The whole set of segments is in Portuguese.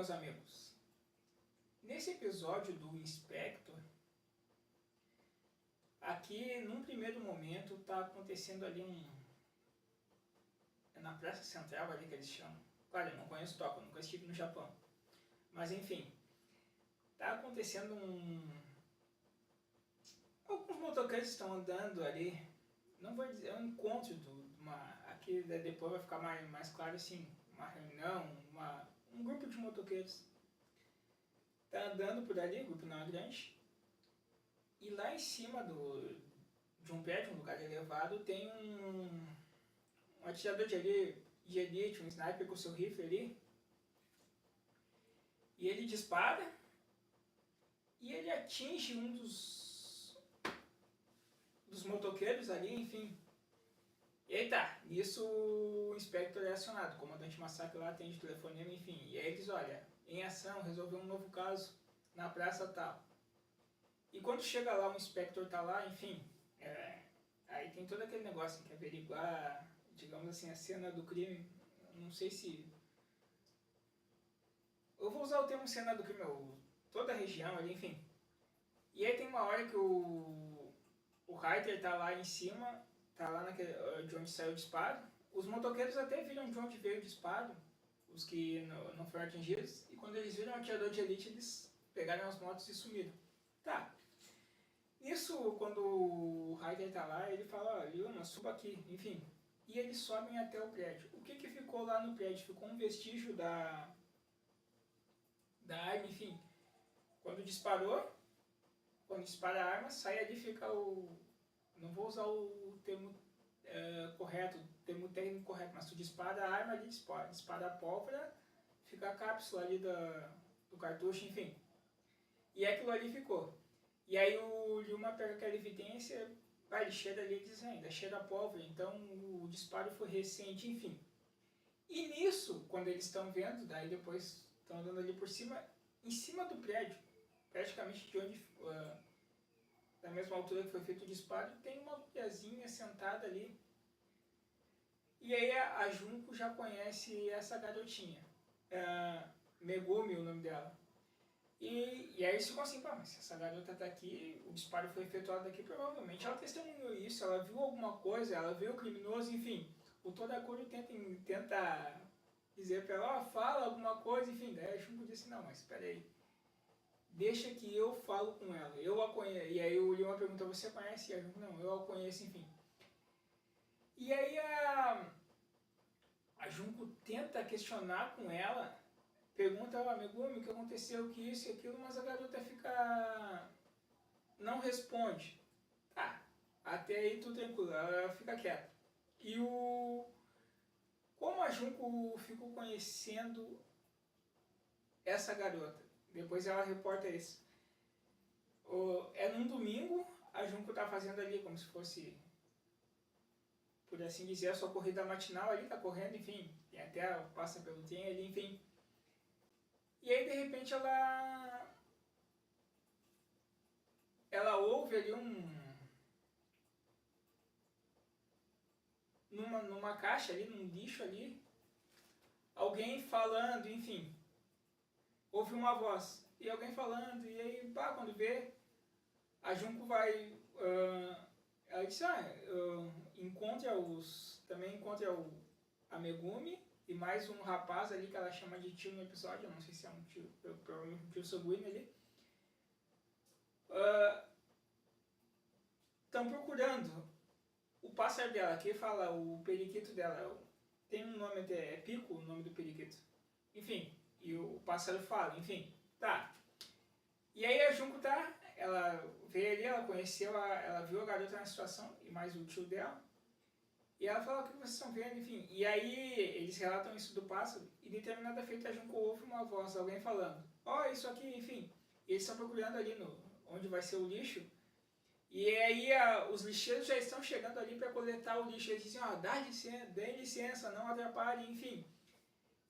meus amigos? Nesse episódio do Inspector, aqui num primeiro momento está acontecendo ali é na Praça Central ali que eles chamam. Claro, eu não conheço Tóquio, nunca estive no Japão. Mas enfim, está acontecendo alguns motoqueiros estão andando ali, não vou dizer, é um encontro aqui depois vai ficar mais claro assim, uma reunião, um grupo de motoqueiros está andando por ali, o grupo não é grande, e lá em cima de um prédio, um lugar elevado, tem um atirador de elite, um sniper com seu rifle ali, e ele dispara e ele atinge um dos motoqueiros ali, enfim. E aí tá, nisso o Inspector é acionado, o comandante Massacre lá atende o telefonema, enfim. E aí eles, olha, em ação, resolveu um novo caso na praça tal. E quando chega lá, o Inspector tá lá, enfim, aí tem todo aquele negócio que averiguar, digamos assim, a cena do crime, não sei se... Eu vou usar o termo cena do crime, toda a região ali, enfim. E aí tem uma hora que o Reiter tá lá em cima, tá lá de onde saiu o disparo. Os motoqueiros até viram de onde veio o disparo, os que não foram atingidos, e quando eles viram o atirador de elite, eles pegaram as motos e sumiram. Tá. Isso, quando o Reiter tá lá, ele fala, ó, Leona, suba aqui, enfim. E eles sobem até o prédio. O que ficou lá no prédio? Ficou um vestígio da arma, enfim. Quando dispara a arma, sai ali, fica não vou usar o termo correto, o termo técnico correto, mas tu dispara a arma ali, dispara a pólvora, fica a cápsula ali do cartucho, enfim. E aquilo ali ficou. E aí o Lyuma pega aquela evidência, ele cheira ali e diz ainda, cheira a pólvora, então o disparo foi recente, enfim. E nisso, quando eles estão vendo, daí depois estão andando ali por cima, em cima do prédio, praticamente de onde, da mesma altura que foi feito o disparo, tem uma mulherzinha sentada ali. E aí a Junko já conhece essa garotinha, Megumi o nome dela. E aí eles ficam assim, mas se essa garota tá aqui, o disparo foi efetuado aqui, provavelmente ela testemunhou isso, ela viu alguma coisa, ela viu o criminoso, enfim. O Todakuri tenta dizer pra ela, fala alguma coisa, enfim. Daí a Junko disse, não, mas espera aí, deixa que eu falo com ela, eu a conheço. E aí o Lyuma pergunta, você conhece? E a Junko, não, eu a conheço, enfim. E aí a Junko tenta questionar com ela, pergunta ao Megumi o que aconteceu, que isso e aquilo, mas a garota não responde. Tá, até aí tudo tranquilo, ela fica quieta. E como a Junko ficou conhecendo essa garota? Depois ela reporta isso. É num domingo, a Junko tá fazendo ali como se fosse, por assim dizer, a sua corrida matinal ali, tá correndo, enfim, tem até passa pelo trem ali, enfim. E aí, de repente, ela ouve ali numa caixa ali, num lixo ali, alguém falando, enfim. Ouve uma voz, e alguém falando, e aí, quando vê, a Junko vai... ela diz, também encontra a Megumi, e mais um rapaz ali que ela chama de tio no episódio, eu não sei se é um tio, provavelmente um tio sanguíneo ali. Estão procurando o pássaro dela, que fala o periquito dela. Tem um nome até, é Pico o nome do periquito. Enfim, e o pássaro fala, enfim, tá. E aí a Junko ela veio ali, ela conheceu, ela viu a garota na situação, e mais o tio dela. E ela fala, o que vocês estão vendo, enfim. E aí eles relatam isso do pássaro, e determinada feita a Junko ouve uma voz, alguém falando, isso aqui, enfim. E eles estão procurando ali onde vai ser o lixo. E aí os lixeiros já estão chegando ali para coletar o lixo. Eles dizem, dê licença, não atrapalhe, enfim.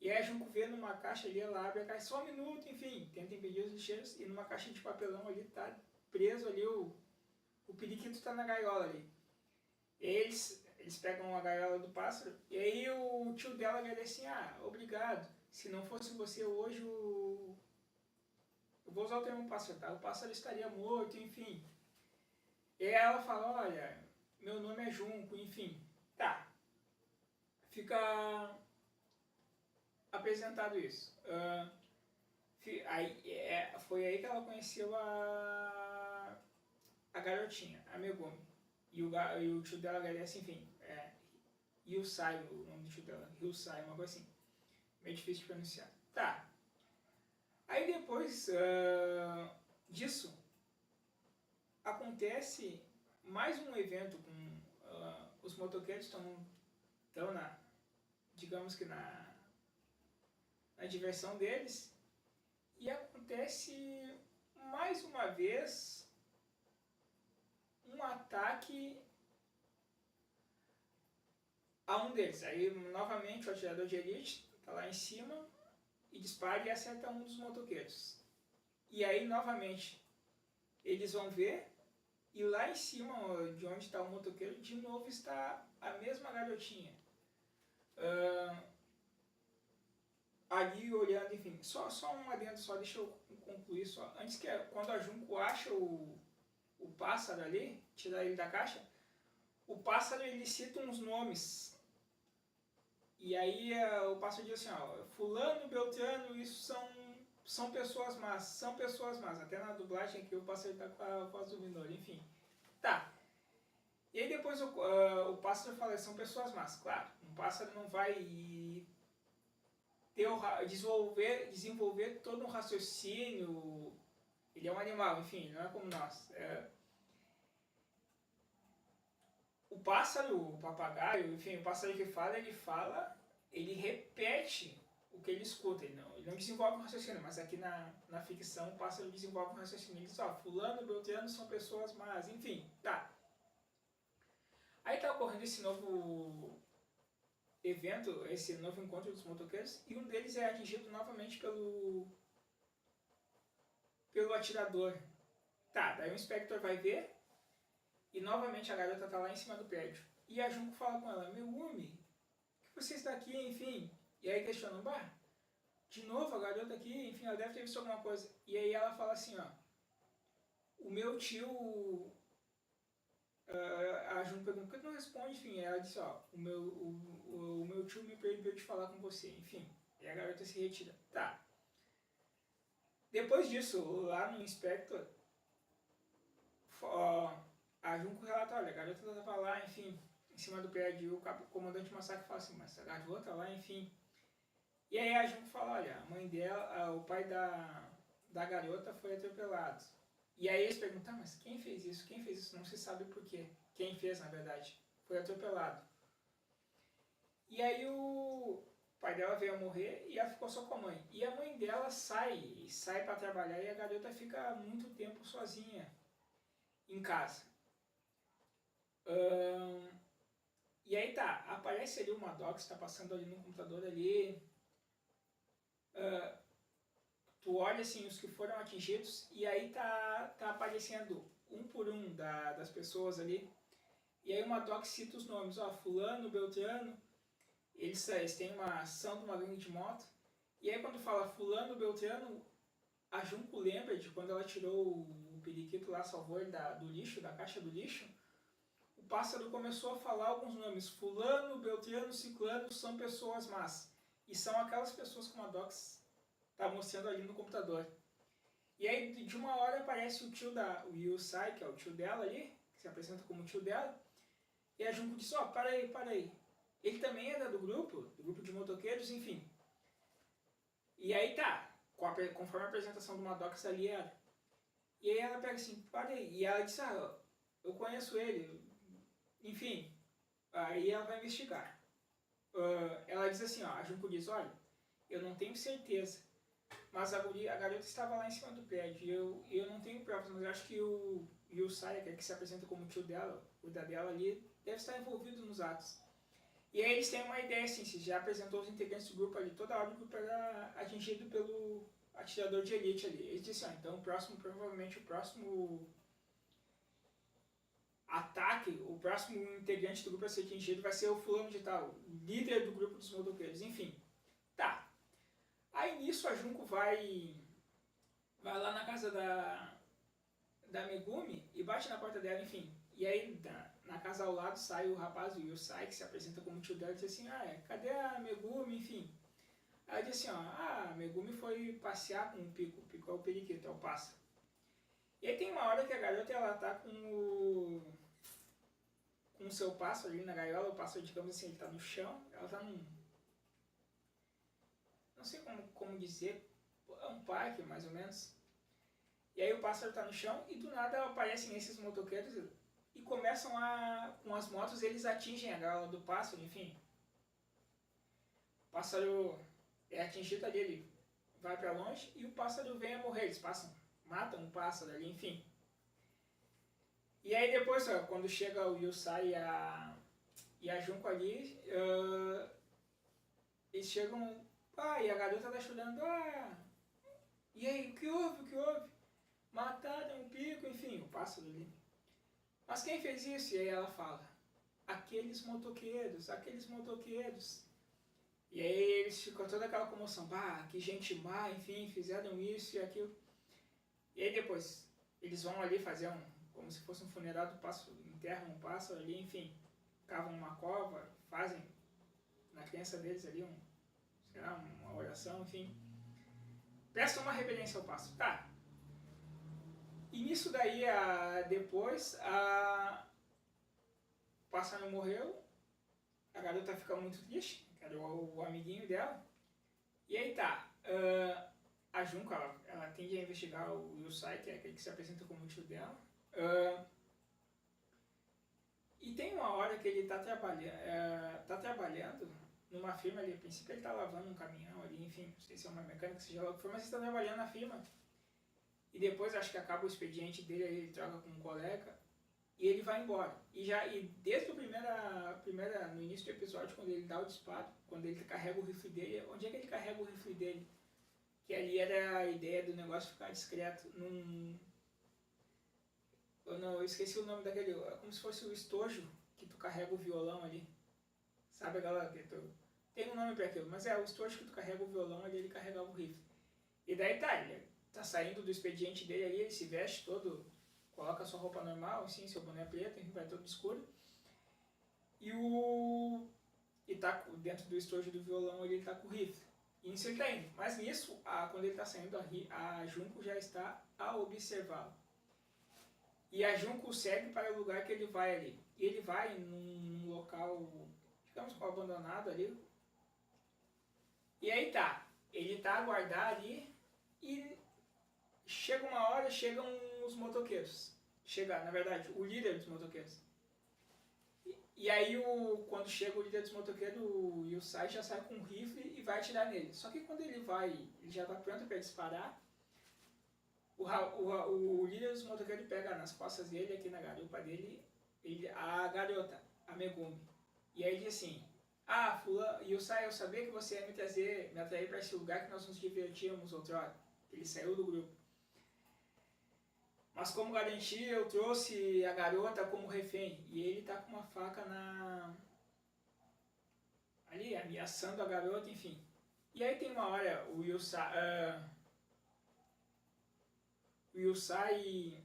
E aí a Junko vê numa caixa ali, ela abre a caixa, só um minuto, enfim. Tenta impedir os lixeiros, e numa caixa de papelão ali tá preso ali, o periquito tá na gaiola ali. E aí eles pegam a gaiola do pássaro, e aí o tio dela agradece assim, obrigado. se não fosse você hoje, eu vou usar o termo pássaro, tá? O pássaro estaria morto, enfim. E aí ela fala, olha, meu nome é Junco, enfim. Tá, fica apresentado isso. Foi aí que ela conheceu a garotinha, a Megumi. E o tio dela agradece, enfim, Yusai, o nome do tio dela, Yusai, uma coisa assim. Meio difícil de pronunciar. Tá. Aí depois disso, acontece mais um evento com os motoqueiros estão digamos que na diversão deles, e acontece mais uma vez um ataque a um deles. Aí novamente o atirador de elite está lá em cima e dispara e acerta um dos motoqueiros. E aí novamente eles vão ver, e lá em cima de onde está o motoqueiro, de novo está a mesma garotinha. Ali olhando, enfim, só um adendo, só deixa eu concluir só. Antes que, quando a Junko acha o pássaro ali, tira ele da caixa, o pássaro ele cita uns nomes. E aí o pássaro diz assim, ó, fulano, beltrano, isso são pessoas más, até na dublagem aqui o pássaro está com a voz do Minori, enfim. Tá. E aí depois o pássaro fala, são pessoas más, claro, um pássaro não vai desenvolver todo um raciocínio, ele é um animal, enfim, não é como nós. O pássaro, o papagaio, enfim, o pássaro que fala, ele repete o que ele escuta, ele não desenvolve um raciocínio, mas aqui na ficção o pássaro desenvolve um raciocínio, ele diz, ó, fulano, beltrano são pessoas más, enfim, tá. Aí tá ocorrendo esse novo evento, esse novo encontro dos motoqueiros, e um deles é atingido novamente pelo atirador. Tá, daí o inspector vai ver, e novamente a garota tá lá em cima do prédio. E a Junko fala com ela, Megumi, que você está aqui, enfim. E aí questionam, bah, de novo a garota aqui, enfim, ela deve ter visto alguma coisa. E aí ela fala assim, ó, o meu tio... a Junko pergunta, por que não responde? Enfim, ela disse, ó, o meu tio me proibiu de falar com você, enfim. E a garota se retira. Tá. Depois disso, lá no Inspector, a Junko relata, olha, a garota estava lá, enfim, em cima do prédio, e o comandante Masaki fala assim, mas a garota lá, enfim. E aí a Junko fala, olha, a mãe dela, o pai da garota foi atropelado. E aí eles perguntam, mas quem fez isso? Quem fez isso? Não se sabe por quê. Quem fez, na verdade, foi atropelado. E aí o pai dela veio a morrer e ela ficou só com a mãe. E a mãe dela sai para trabalhar e a garota fica muito tempo sozinha em casa. E aí tá, aparece ali uma doc, está passando ali no computador ali. Tu olha assim os que foram atingidos e aí tá aparecendo um por um das pessoas ali. E aí uma doc cita os nomes, ó, fulano, beltrano, eles têm uma ação de uma gangue de moto. E aí quando fala fulano, beltrano, a Junko lembra de quando ela tirou o periquito lá, salvou ele do lixo, da caixa do lixo. O pássaro começou a falar alguns nomes, fulano, beltrano, ciclano, são pessoas más. E são aquelas pessoas como a Docs está mostrando ali no computador. E aí de uma hora aparece o Yusai, que é o tio dela ali, que se apresenta como tio dela, e a Junko diz, ó, para aí. Ele também era do grupo de motoqueiros, enfim. E aí tá, conforme a apresentação do Maddox ali era. E aí ela pega assim, para aí. E ela diz, eu conheço ele. Enfim, aí ela vai investigar. Ela diz assim, a Junko diz, olha, eu não tenho certeza, mas a garota estava lá em cima do prédio. Eu não tenho provas, mas eu acho que o Yusai, que se apresenta como tio dela, o da dela ali, deve estar envolvido nos atos. E aí eles têm uma ideia assim, se já apresentou os integrantes do grupo ali, toda hora o grupo era atingido pelo atirador de elite ali. Eles disseram, então provavelmente o próximo ataque, o próximo integrante do grupo a ser atingido vai ser o fulano de tal, líder do grupo dos motoqueiros, enfim. Tá. Aí nisso a Junko vai lá na casa da Megumi e bate na porta dela, enfim. E aí na casa ao lado sai o rapaz, o Yusai, que se apresenta como tio dela e diz assim, cadê a Megumi, enfim. Aí ela diz assim, a Megumi foi passear com o Pico é o periquito, é o pássaro. E aí tem uma hora que a garota ela tá com o seu pássaro ali na gaiola, o pássaro, digamos assim, ele tá no chão, ela tá num... não sei como dizer, é um parque mais ou menos. E aí o pássaro tá no chão e do nada aparecem esses motoqueiros e começam com as motos, eles atingem a gaiola do pássaro, enfim. O pássaro é atingido ali, ele vai para longe e o pássaro vem a morrer, eles matam o pássaro ali, enfim. E aí depois, quando chega o Yusai e a Junko ali, eles chegam, e a garota tá chorando, e aí, o que houve? Mataram o Pico, enfim, o pássaro ali. Mas quem fez isso? E aí ela fala, aqueles motoqueiros. E aí eles ficam toda aquela comoção, que gente má, enfim, fizeram isso e aquilo. E aí depois, eles vão ali fazer como se fosse um funeral do pássaro, enterram um pássaro ali, enfim, cavam uma cova, fazem na crença deles ali uma oração, enfim. Prestam uma reverência ao pássaro. Tá. E nisso daí, depois, o pássaro morreu, a garota fica muito triste, que era o amiguinho dela. E aí tá, a Junko, ela tende a investigar o Yusai, que é aquele que se apresenta como tio dela. E tem uma hora que ele tá trabalhando numa firma ali, a princípio ele tá lavando um caminhão ali, enfim, não sei se é uma mecânica, seja lá o que for, mas ele tá trabalhando na firma. E depois acho que acaba o expediente dele, aí ele troca com um colega e ele vai embora. E desde no início do episódio, quando ele dá o disparo, quando ele carrega o rifle dele, onde é que ele carrega o rifle dele? Que ali era a ideia do negócio ficar discreto eu esqueci o nome daquele, é como se fosse o estojo que tu carrega o violão ali. Sabe aquela que tem um nome para aquilo, mas o estojo que tu carrega o violão ali, ele carregava o rifle. E daí ele tá saindo do expediente dele ali, ele se veste todo, coloca a sua roupa normal, assim, seu boné preto, vai todo escuro. E tá dentro do estojo do violão ali, ele tá com o rifle. E nisso ele tá indo. Mas nisso, quando ele tá saindo, a Junko já está a observá-lo. E a Junko segue para o lugar que ele vai ali. E ele vai num local, digamos, abandonado ali. E aí ele tá a guardar ali e chega uma hora, chegam os motoqueiros. Na verdade, o líder dos motoqueiros. E aí, quando chega o líder dos motoqueiros, o Yusai já sai com um rifle e vai atirar nele. Só que quando ele já está pronto para disparar, o líder dos motoqueiros pega nas costas dele, aqui na garupa dele, a garota, a Megumi. E aí ele diz assim, Yusai, eu sabia que você ia me atrair para esse lugar que nós nos divertíamos outrora. Ele saiu do grupo. Mas como garantia, eu trouxe a garota como refém. E ele tá com uma faca ali, ameaçando a garota, enfim. E aí tem uma hora, o Yusai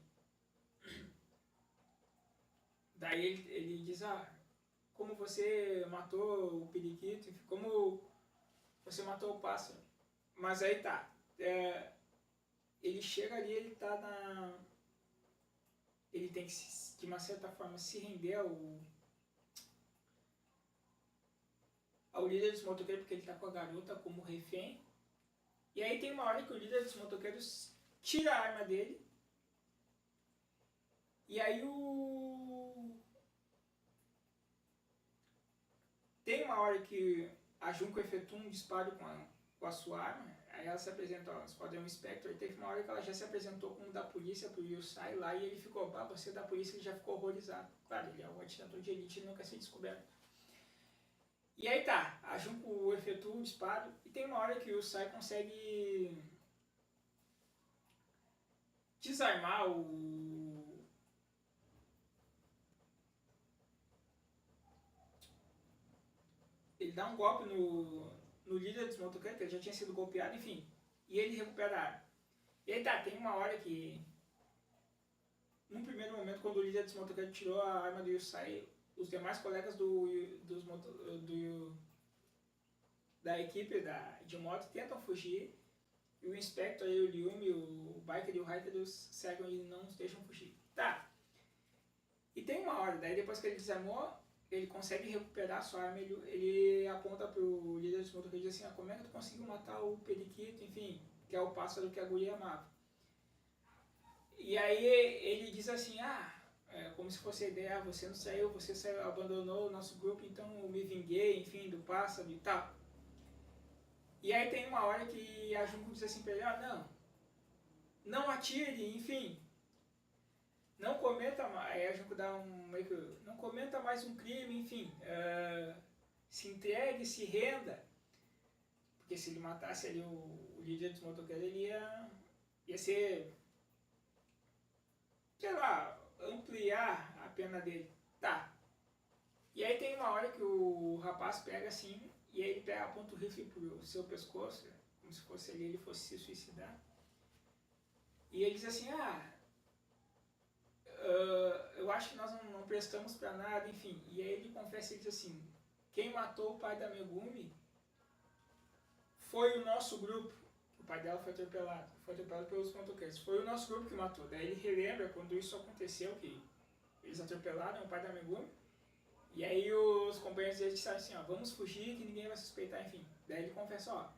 daí ele diz, como você matou o periquito, enfim, como você matou o pássaro. Mas aí ele chega ali, ele tá ele tem que, de uma certa forma, se render ao líder dos motoqueiros, porque ele tá com a garota como refém. E aí tem uma hora que o líder dos motoqueiros tira a arma dele. E aí tem uma hora que a Junko efetua um disparo com a sua arma. Aí ela se apresenta ao Esquadrão Spectre, e teve uma hora que ela já se apresentou como da polícia pro Yusai lá, e ele ficou, você é da polícia, ele já ficou horrorizado. Claro, ele é um atirador de elite, ele não quer ser descoberto. E aí a Junko efetua um disparo, e tem uma hora que o Yusai consegue desarmar ele dá um golpe no líder dos motoqueiros, que ele já tinha sido golpeado, enfim. E ele recupera a arma. E aí tá, tem uma hora que, num primeiro momento, quando o líder dos motoqueiros tirou a arma do Yusai, os demais colegas da equipe de moto tentam fugir, e o Inspector, o Lyumi, o Biker e o Raikkonen cegam e não os deixam fugir. Tá. E tem uma hora, daí depois que ele desarmou, ele consegue recuperar a sua arma, ele aponta pro líder dos motoqueiros e diz assim, como é que tu conseguiu matar o periquito, enfim, que é o pássaro que a guria amava. E aí ele diz assim, como se fosse a ideia, você não saiu, você saiu, abandonou o nosso grupo, então eu me vinguei, enfim, do pássaro e tal. E aí tem uma hora que a Junko diz assim pra ele, não atire, enfim, não cometa mais, aí a Junko dá não cometa mais um crime, enfim, se entregue, se renda, porque se ele matasse ali o líder dos motoqueiros, ele ia ser, sei lá, ampliar a pena dele. Tá. E aí tem uma hora que o rapaz pega assim, e aí ele aponta o rifle pro seu pescoço, como se fosse ele fosse se suicidar. E ele diz assim, eu acho que nós não prestamos pra nada, enfim. E aí ele confessa e diz assim, quem matou o pai da Megumi foi o nosso grupo. O pai dela foi atropelado pelos motoqueiros. Foi o nosso grupo que matou. Daí ele relembra quando isso aconteceu, que eles atropelaram o pai da Megumi. E aí os companheiros dele disseram assim, vamos fugir que ninguém vai suspeitar, enfim. Daí ele confessa,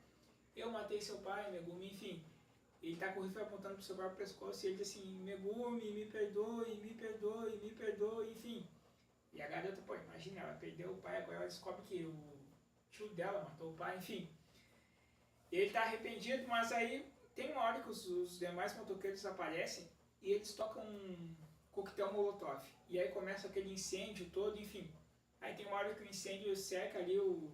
eu matei seu pai, Megumi, enfim. Ele tá com o rifle apontando pro seu próprio pescoço e ele diz assim, Megumi, me perdoe, me perdoe, me perdoe, enfim. E a garota, imagina, ela perdeu o pai, agora ela descobre que o tio dela matou o pai, enfim. Ele tá arrependido, mas aí tem uma hora que os demais motoqueiros aparecem e eles tocam um coquetel molotov. E aí começa aquele incêndio todo, enfim. Aí tem uma hora que o incêndio cerca ali o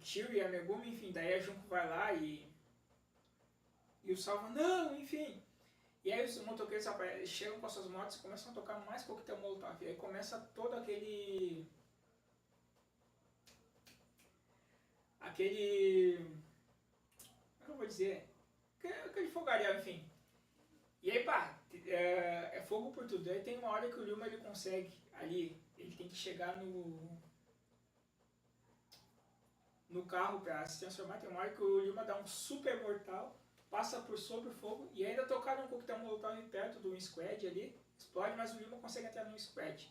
tio e a Megumi, enfim. Daí a Junko vai lá e o salva, não, enfim. E aí os motoqueiros chegam com as suas motos e começam a tocar mais coquetel molotov. E aí começa todo aquele... como é que eu vou dizer? Aquele fogaréu, enfim. E aí, é fogo por tudo. Aí tem uma hora que o Ryuma ele consegue ali, ele tem que chegar no carro pra se transformar. Tem uma hora que o Ryuma dá um super mortal, passa por sobre o fogo e ainda tocaram um coquetel molotov perto do squad ali, explode, mas o Ryuma consegue entrar no squad.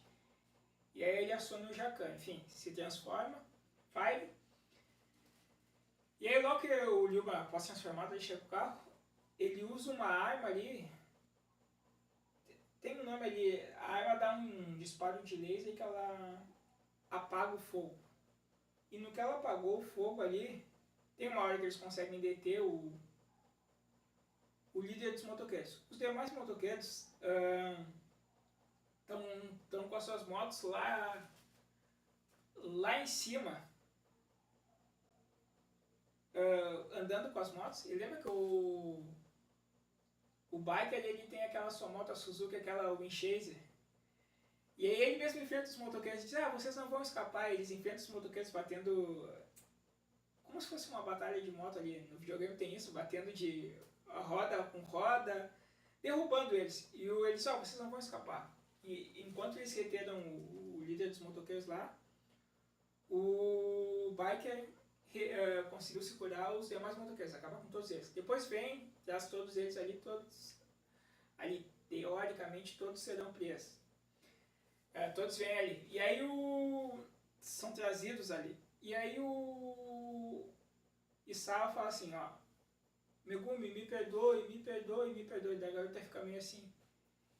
E aí ele aciona o Jacan, enfim, se transforma, Fire. E aí logo que o Ryuma, após transformado, ele chega pro carro, ele usa uma arma ali, tem um nome ali, a arma dá um disparo de laser que ela apaga o fogo. E no que ela apagou o fogo ali, tem uma hora que eles conseguem deter o líder dos motoqueiros. Os demais motoqueiros estão com as suas motos lá em cima, andando com as motos. E lembra que o Biker ele tem aquela sua moto, a Suzuki, aquela Winchaser. E aí ele mesmo enfrenta os motoqueiros e diz, vocês não vão escapar. Eles enfrentam os motoqueiros batendo, como se fosse uma batalha de moto ali. No videogame tem isso, batendo de roda com roda, derrubando eles. E eles vocês não vão escapar. E enquanto eles reteram o líder dos motoqueiros lá, o Biker conseguiu segurar os demais motoqueiros, acaba com todos eles. Depois vem, traz todos eles ali, teoricamente todos serão presos. Todos vêm ali. E aí são trazidos ali. E aí o Isawa fala assim, Megumi, me perdoe, me perdoe, me perdoe. Daí a garota fica meio assim.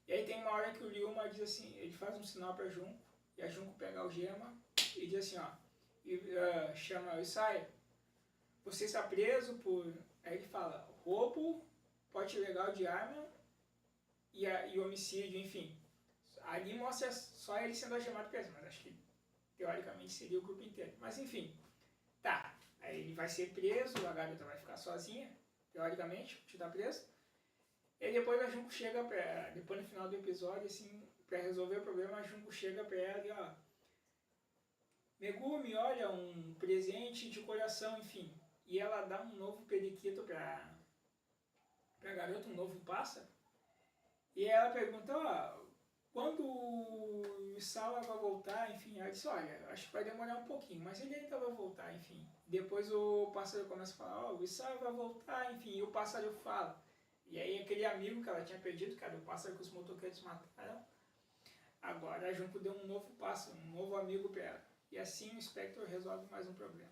E aí tem uma hora que o Ryuma diz assim, ele faz um sinal pra Junko, e a Junko pega a algema e diz assim, chama o Isai, você está preso por... Aí ele fala, roubo, porte ilegal de arma e homicídio, enfim. Ali mostra só ele sendo algemado preso, mas acho que teoricamente seria o grupo inteiro. Mas enfim, tá. Aí ele vai ser preso, a garota vai ficar sozinha, teoricamente, o tio tá preso. E depois a Junko chega, depois no final do episódio, assim, para resolver o problema, a Junko chega para ela e ó, Megumi, olha, um presente de coração, enfim. E ela dá um novo periquito pra garota, um novo pássaro. E ela pergunta, ó, quando o Isawa vai voltar, enfim. Ela disse, olha, acho que vai demorar um pouquinho, mas ele ainda vai voltar, enfim. Depois o pássaro começa a falar, ó, o Isawa vai voltar, enfim. E o pássaro fala. E aí aquele amigo que ela tinha perdido, que era o pássaro que os motoqueiros mataram, agora a Junko deu um novo pássaro, um novo amigo pra ela. E assim o Spectre resolve mais um problema.